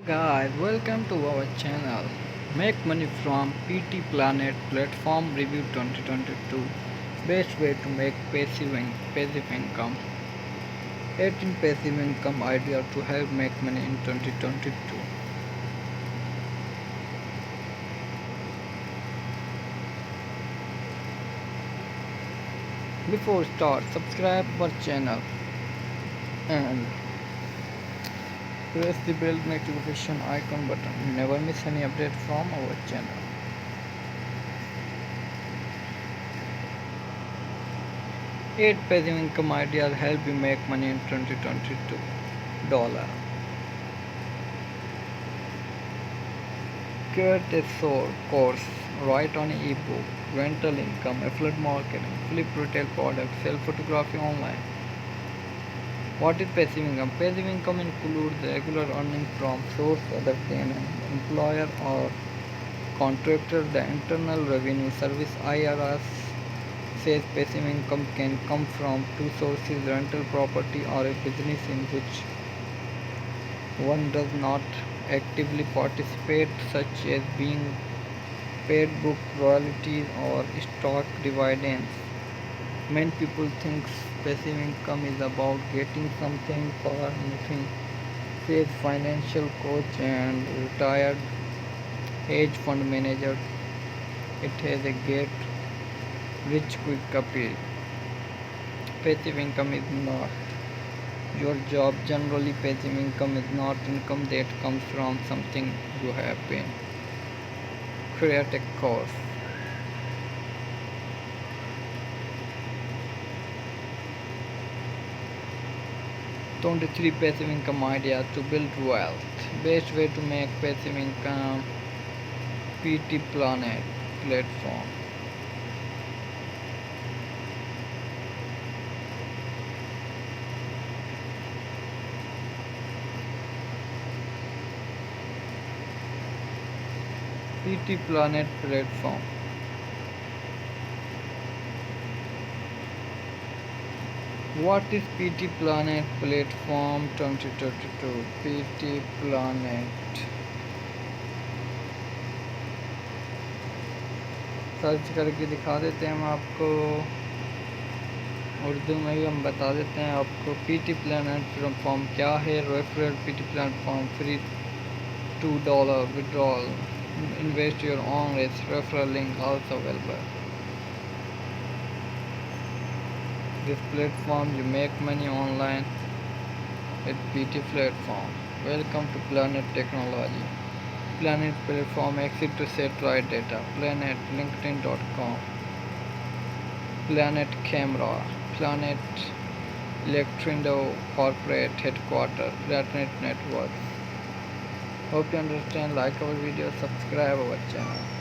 Guys, welcome to our channel. Make money from PTplanet platform review 2022. Best way to make passive income. 18 passive income idea to help make money in 2022. Before start, subscribe our channel and press the bell notification icon button. Never miss any update from our channel. 8 passive income ideas help you make money in 2022. Dollar. Create a course, write on an ebook, rental income, affiliate marketing, flip retail products, sell photography online. What is passive income? Passive income includes regular earning from source other than an employer or contractor. The Internal Revenue Service (IRS) says passive income can come from two sources: rental property or a business in which one does not actively participate, such as being paid book royalties or stock dividends. Many people think passive income is about getting something for nothing, says financial coach and retired hedge fund manager. It has a get rich quick appeal. Passive income is not your job. Generally, passive income is not income that comes from something you have been. Create a course. 23 passive income ideas to build wealth. Best way to make passive income. PTplanet platform. PTplanet platform. What is PTplanet platform 2022? PTplanet. Search करके दिखा देते हैं हम आपको, उर्दू में भी हम बता देते हैं आपको। PTplanet प्लेटफॉर्म क्या है? Referral PTplanet free $2 withdrawal. Invest your own risk. Referral link also available. This platform you make money online with PT platform. Welcome to Planet Technology. Planet platform exit to satellite data. Planet LinkedIn.com. Planet Camera. Planet Electrindo Corporate Headquarters. Planet Network. Hope you understand. Like our video. Subscribe our channel.